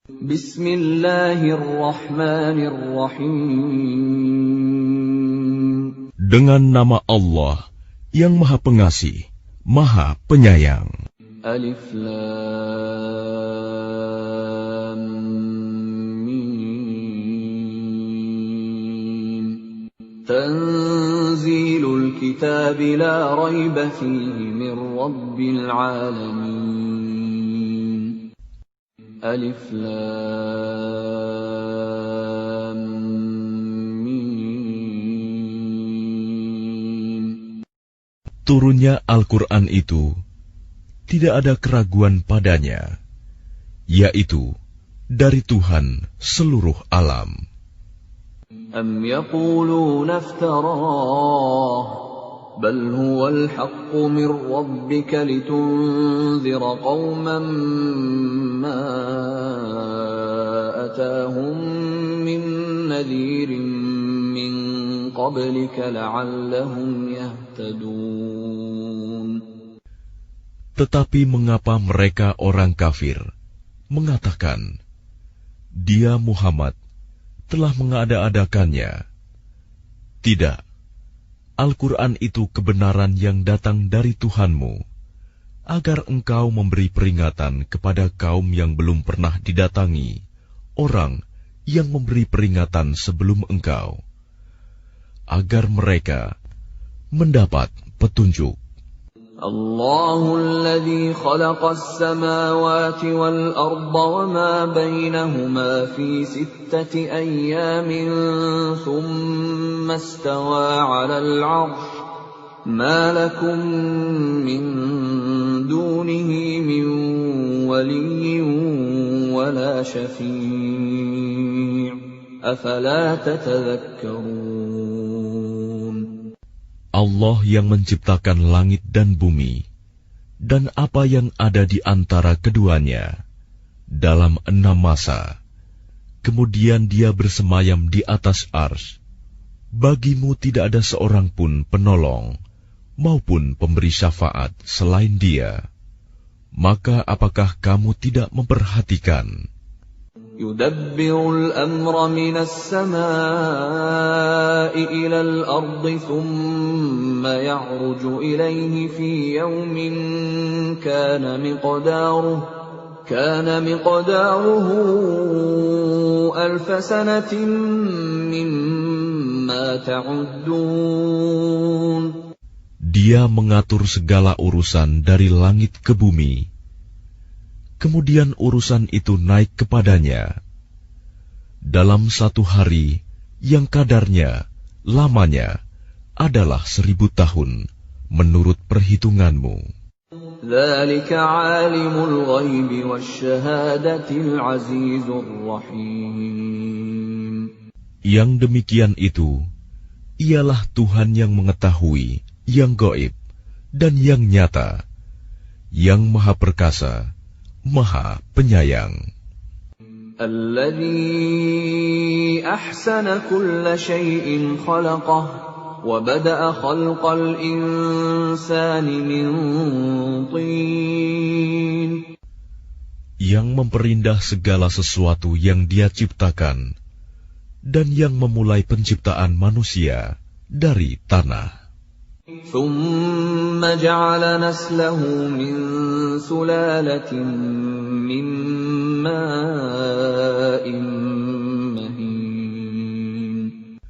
Bismillahirrahmanirrahim. Dengan nama Allah yang Maha Pengasih, Maha Penyayang. Alif Lam Mim. Tanzilul kitab la rayba fihi min rabbil alamin. Alif Lam Mim. Turunnya Al-Quran itu tidak ada keraguan padanya, yaitu dari Tuhan seluruh alam. Am yaquluna iftarah, bal huwal haqqu min rabbika litunzira qauman ma atahum min nadhirin min qablika la'allahum yahtadun. Tetapi mengapa mereka orang kafir mengatakan, Dia Muhammad telah mengada-adakannya? Tidak, Al-Quran itu kebenaran yang datang dari Tuhanmu, agar engkau memberi peringatan kepada kaum yang belum pernah didatangi orang yang memberi peringatan sebelum engkau, agar mereka mendapat petunjuk. Allahul ladzi khalaqas samawati wal arda wama bainahuma fi sittati ayyamin thumma istawa 'alal 'arsy ma lakum min dunihi min waliyyin wala syafi' afala tatadhakkarun. Allah yang menciptakan langit dan bumi, dan apa yang ada di antara keduanya, dalam 6 masa. Kemudian Dia bersemayam di atas arsy. Bagimu tidak ada seorang pun penolong, maupun pemberi syafaat selain Dia. Maka apakah kamu tidak memperhatikan? Yudabbirul amra minas samaa'i ilal ardi thumma ya'ruju ilayhi fi yawmin kana miqdaruhu alfa sanatin mimma ta'uddun. Dia mengatur segala urusan dari langit ke bumi. Kemudian urusan itu naik kepadanya dalam 1 hari yang kadarnya, lamanya adalah 1000 tahun menurut perhitunganmu. Dzalika 'alimul ghaibi wasyahadatil 'azizur rahim. Yang demikian itu ialah Tuhan yang mengetahui yang gaib dan yang nyata, yang Maha Perkasa, Maha Penyayang. Alladzi ahsana kulla syai'in khalaqah wa bada'a khalqal insani min tin. Yang memperindah segala sesuatu yang Dia ciptakan, dan yang memulai penciptaan manusia dari tanah. ثُمَّ جَعَلَ نَسْلَهُ مِنْ سُلَالَةٍ مِّن مَّاءٍ مَّهِينٍ.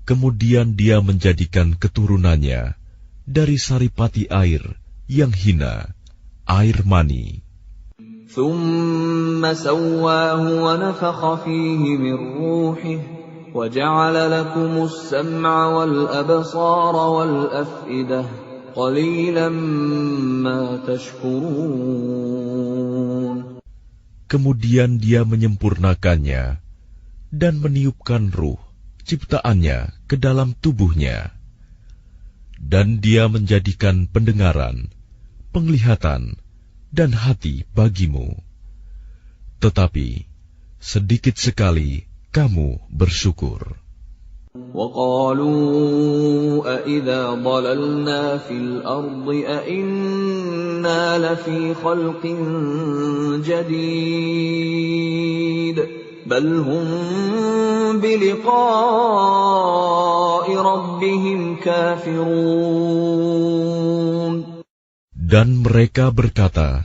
Kemudian Dia menjadikan keturunannya dari saripati air yang hina, air mani. ثُمَّ سَوَّاهُ وَنَفَخَ فِيهِ مِنْ رُوحِهِ وَجَعَلَ لَكُمُ السَّمْعَ وَالْأَبْصَارَ وَالْأَفْئِدَةَ قَلِيلًا مَا تَشْكُرُونَ. Kemudian Dia menyempurnakannya dan meniupkan ruh ciptaannya ke dalam tubuhnya, dan Dia menjadikan pendengaran, penglihatan, dan hati bagimu. Tetapi sedikit sekali kamu bersyukur. وَقَالُوا أَإِذَا ضَلَلْنَا فِي الْأَرْضِ أَإِنَّا لَفِي خَلْقٍ جَدِيدٍ بل هم بلقاء ربهم كافرون. Dan mereka berkata,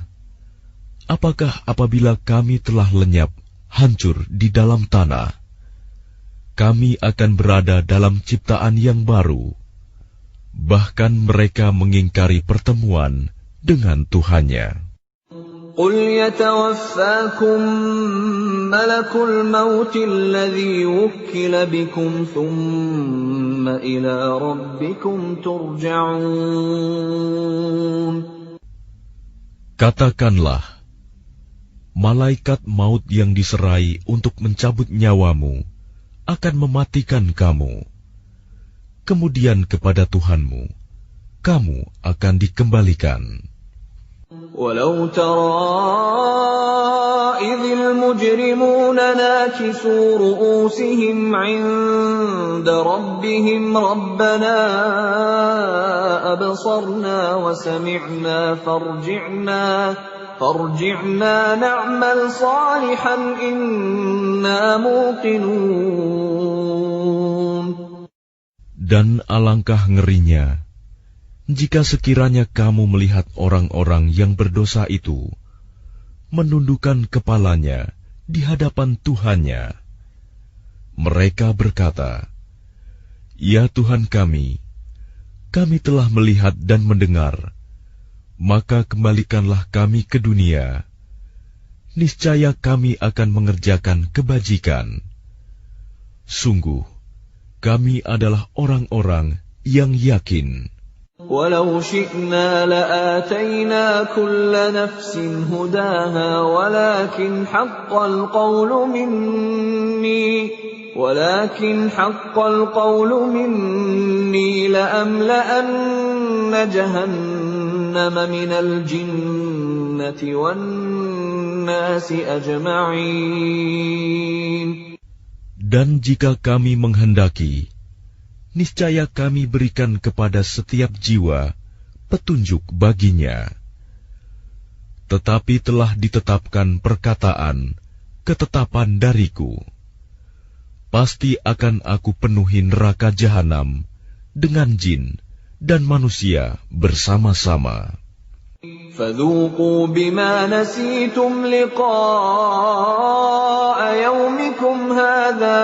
apakah apabila kami telah lenyap, hancur di dalam tanah, kami akan berada dalam ciptaan yang baru? Bahkan mereka mengingkari pertemuan dengan Tuhannya. قل يتوفاكم ملك الموت الذي وكل بكم ثم إلى ربكم ترجعون. Katakanlah, malaikat maut yang diserai untuk mencabut nyawamu akan mematikan kamu. Kemudian kepada Tuhanmu, kamu akan dikembalikan. ولو ترى إذ المجرمون ناكسوا رؤوسهم عند ربهم ربنا أبصرنا وسمعنا فارجعنا نعمل صالحا إنا موقنون. Dan alangkah ngerinya jika sekiranya kamu melihat orang-orang yang berdosa itu menundukkan kepalanya di hadapan Tuhannya. Mereka berkata, "Ya Tuhan kami telah melihat dan mendengar, maka kembalikanlah kami ke dunia. Niscaya kami akan mengerjakan kebajikan. Sungguh, kami adalah orang-orang yang yakin." ولو شئنا لآتينا كل نفس هداها ولكن حق القول مني لأملأن جهنم من الجنة والناس أجمعين. Dan jika kami menghendaki, niscaya kami berikan kepada setiap jiwa petunjuk baginya. Tetapi telah ditetapkan ketetapan dariku. Pasti akan aku penuhi neraka jahanam dengan jin dan manusia bersama-sama. فذوقوا بما نسيتم لقاء يومكم هذا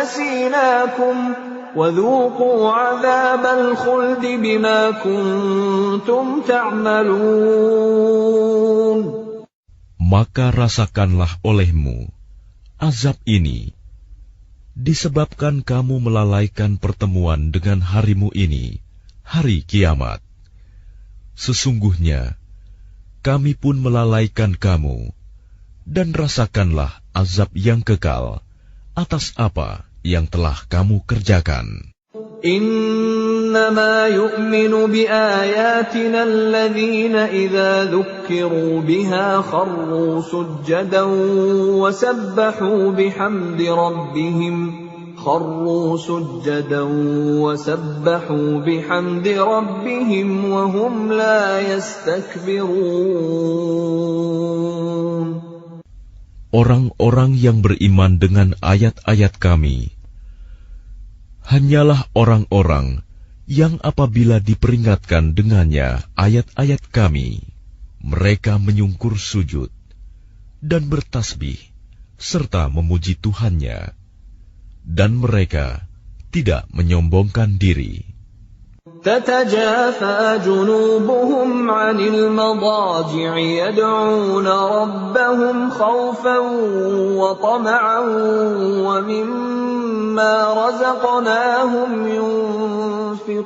نسيناكم وذوقوا عذاب الخلد بما كنتم تعملون. Maka rasakanlah olehmu azab ini disebabkan kamu melalaikan pertemuan dengan harimu ini, hari kiamat. Sesungguhnya kami pun melalaikan kamu, dan rasakanlah azab yang kekal atas apa yang telah kamu kerjakan. إنما يؤمن بآياتنا الذين إذا ذكروا بها خروا سجدا وسبحوا بحمد ربهم وهم لا يستكبرون. Orang-orang yang beriman dengan ayat-ayat kami hanyalah orang-orang yang apabila diperingatkan dengannya ayat-ayat kami, mereka menyungkur sujud dan bertasbih serta memuji Tuhannya, dan mereka tidak menyombongkan diri. تتجافى جنوبهم عن المضاجع يدعون ربهم خوفا وطمعا ومما رزقناهم ينفقون.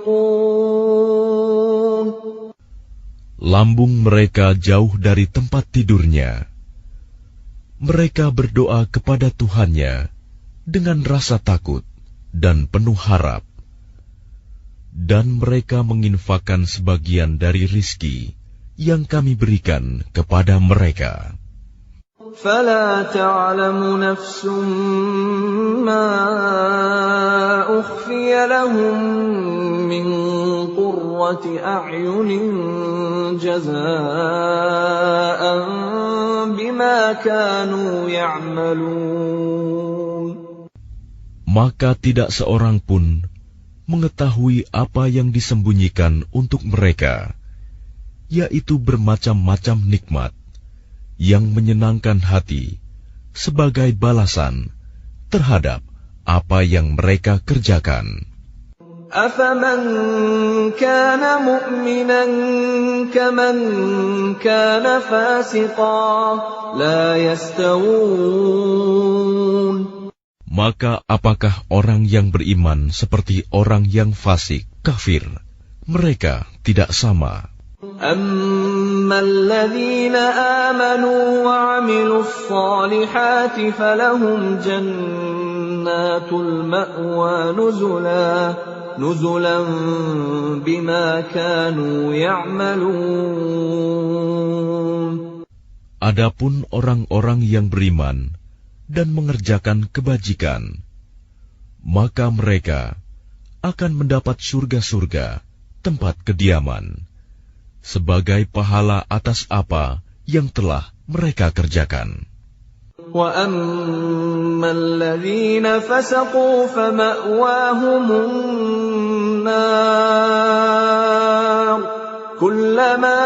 Lambung mereka jauh dari tempat tidurnya. Mereka berdoa kepada Tuhannya dengan rasa takut dan penuh harap. Dan mereka menginfakkan sebagian dari rizki yang kami berikan kepada mereka. فَلَا تَعْلَمُ نَفْسٌ مَّا أُخْفِيَ لَهُم مِّن قُرَّةِ أَعْيُنٍ جَزَاءً بِمَا بما كانوا يعملون. Maka tidak seorang pun mengetahui apa yang disembunyikan untuk mereka, yaitu bermacam-macam nikmat yang menyenangkan hati sebagai balasan terhadap apa yang mereka kerjakan. أَفَمَنْ كَانَ مُؤْمِنًا كَمَنْ كَانَ فَاسِقًا لَا يَسْتَوُونَ. Maka apakah orang yang beriman seperti orang yang fasik, kafir? Mereka tidak sama. أَمَّا الَّذِينَ آمَنُوا وَعَمِلُوا الصَّالِحَاتِ فَلَهُمْ جَنَّاتُ الْمَأْوَى نُزُلًا بِمَا كَانُوا يَعْمَلُونَ. Adapun orang-orang yang beriman dan mengerjakan kebajikan, maka mereka akan mendapat surga-surga tempat kediaman sebagai pahala atas apa yang telah mereka kerjakan. وَأَمَّا الَّذِينَ فَسَقُوا فَمَأْوَاهُمُ النَّارُ كُلَّمَا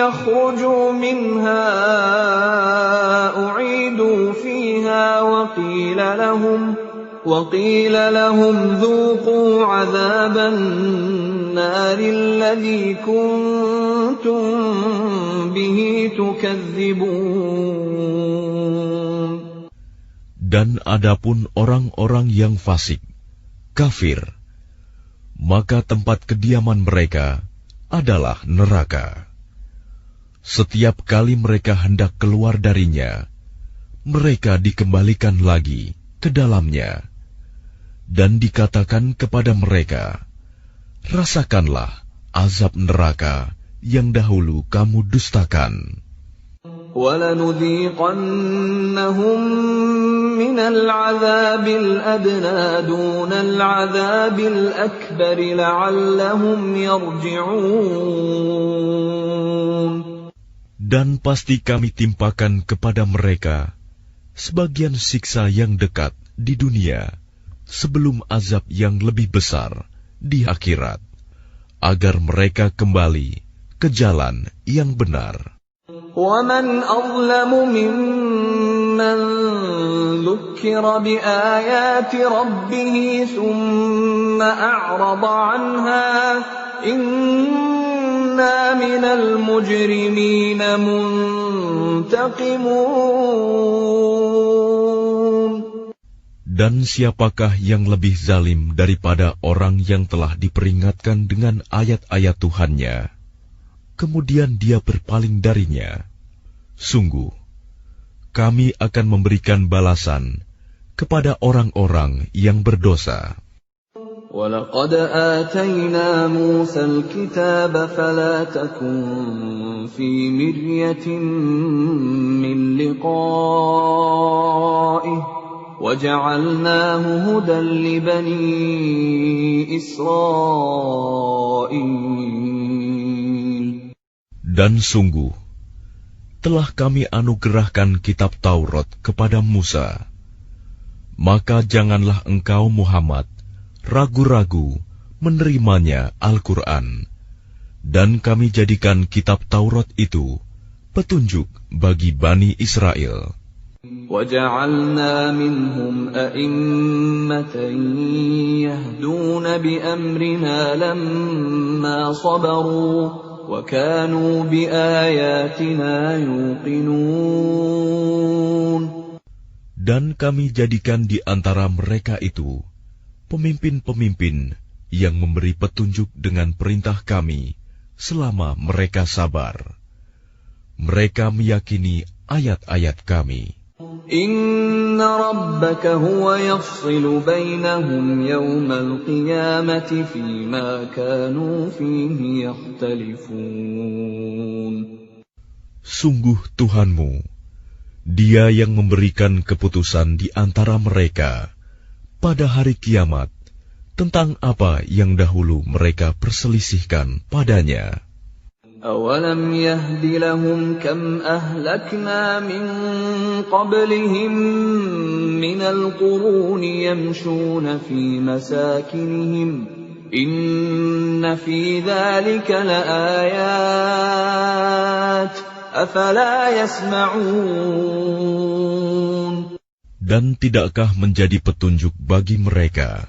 يخرجوا منها أعيدوا فيها وقيل لهم ذوقوا عذاب النار الذي كنتم به تكذبون. Dan adapun orang-orang yang fasik, kafir, maka tempat kediaman mereka adalah neraka. Setiap kali mereka hendak keluar darinya, mereka dikembalikan lagi ke dalamnya, dan dikatakan kepada mereka, rasakanlah azab neraka yang dahulu kamu dustakan. وَلَنُذِيقَنَّهُمْ مِنَ الْعَذَابِ الْأَدْنَى دُونَ الْعَذَابِ الْأَكْبَرِ لَعَلَّهُمْ يَرْجِعُونَ. Dan pasti kami timpakan kepada mereka sebagian siksa yang dekat di dunia sebelum azab yang lebih besar di akhirat, agar mereka kembali ke jalan yang benar. وَمَنْ أَظْلَمُ مِمَّنْ ذُكِّرَ بِآيَاتِ رَبِّهِ ثُمَّ أَعْرَضَ عَنْهَا إِنَّا مِنَ الْمُجْرِمِينَ مُنْتَقِمُونَ. Dan siapakah yang lebih zalim daripada orang yang telah diperingatkan dengan ayat-ayat Tuhannya, kemudian dia berpaling darinya? Sungguh, kami akan memberikan balasan kepada orang-orang yang berdosa. وَلَقَدْ آتَيْنَا مُوسَى الْكِتَابَ فَلَا تَكُنْ فِي مِرْيَةٍ مِّن لِقَائِهِ وَجَعَلْنَاهُ هُدًى لِبَنِي إِسْرَائِيلَ. Dan sungguh, telah kami anugerahkan kitab Taurat kepada Musa. Maka janganlah engkau Muhammad ragu-ragu menerimanya Al-Quran, dan kami jadikan kitab Taurat itu petunjuk bagi Bani Israel. وَجَعَلْنَا مِنْهُمْ أَئِمَّةً يَهْدُونَ بِأَمْرِنَا لَمَّا صَبَرُوا وَكَانُوا بِآيَاتِنَا يُوقِنُونَ. Dan kami jadikan di antara mereka itu pemimpin-pemimpin yang memberi petunjuk dengan perintah kami selama mereka sabar. Mereka meyakini ayat-ayat kami. Inna rabbaka huwa yafsilu bainahum yawmal qiyamati fima kanu fihi yakhtalifun. Sungguh Tuhanmu, Dia yang memberikan keputusan di antara mereka pada hari kiamat tentang apa yang dahulu mereka perselisihkan padanya. أَوَلَمْ يَهْدِ لَهُمْ كَمْ أَهْلَكْنَا مِنْ قَبْلِهِمْ مِنَ الْقُرُونِ يَمْشُونَ فِي مَسَاكِنِهِمْ إِنَّ فِي ذَلِكَ لَآيَاتٍ أَفَلَا يَسْمَعُونَ. Dan tidakkah menjadi petunjuk bagi mereka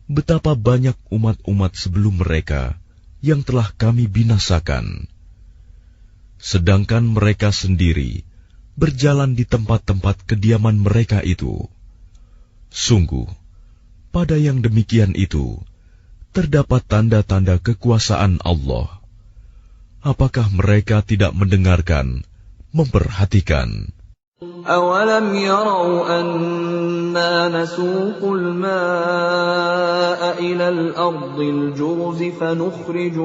betapa banyak umat-umat sebelum mereka yang telah kami binasakan, sedangkan mereka sendiri berjalan di tempat-tempat kediaman mereka itu. Sungguh, pada yang demikian itu terdapat tanda-tanda kekuasaan Allah. Apakah mereka tidak mendengarkan, memperhatikan? أَوَلَمْ يَرَوْا أَنَّا نَسُوقُ الْمَاءَ إِلَى الْأَرْضِ الْجُرُزِ فَنُخْرِجُ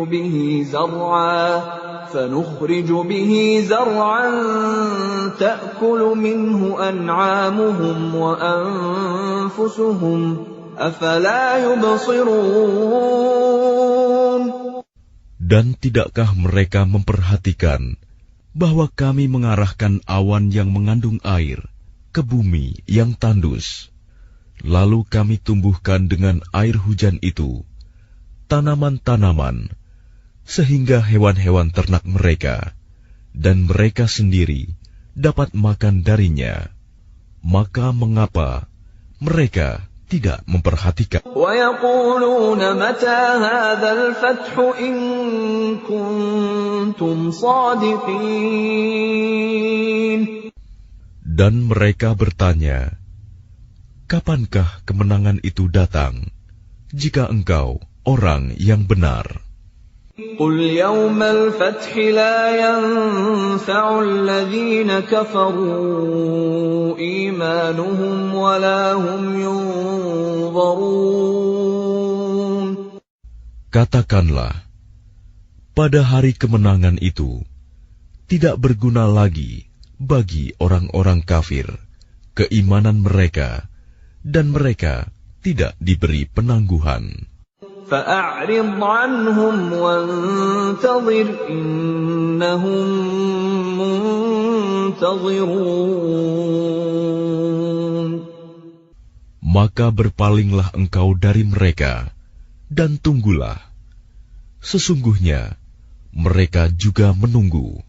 بِهِ زَرْعًا تَأْكُلُ مِنْهُ أَنْعَامُهُمْ وَأَنْفُسُهُمْ أَفَلَا يُبْصِرُونَ. Dan tidakkah mereka memperhatikan bahwa kami mengarahkan awan yang mengandung air ke bumi yang tandus, lalu kami tumbuhkan dengan air hujan itu tanaman-tanaman, sehingga hewan-hewan ternak mereka dan mereka sendiri dapat makan darinya. Maka mengapa mereka tidak memperhatikan? وَيَقُولُونَ مَتَى هَذَا الْفَتْحُ إِن كُنتُمْ صَادِقِينَ. Dan mereka bertanya, kapankah kemenangan itu datang, jika engkau orang yang benar? قُلْ يَوْمَ الْفَتْحِ لَا يَنفَعُ الَّذِينَ كَفَرُوا إِيمَانُهُمْ وَلَا هُمْ يُنظَرُونَ. Katakanlah, pada hari kemenangan itu tidak berguna lagi bagi orang-orang kafir keimanan mereka, dan mereka tidak diberi penangguhan. فَأَعْرِضْ عَنْهُمْ وَانْتَظِرْ إِنَّهُمْ مُنْتَظِرُونَ. Maka berpalinglah engkau dari mereka, dan tunggulah. Sesungguhnya mereka juga menunggu.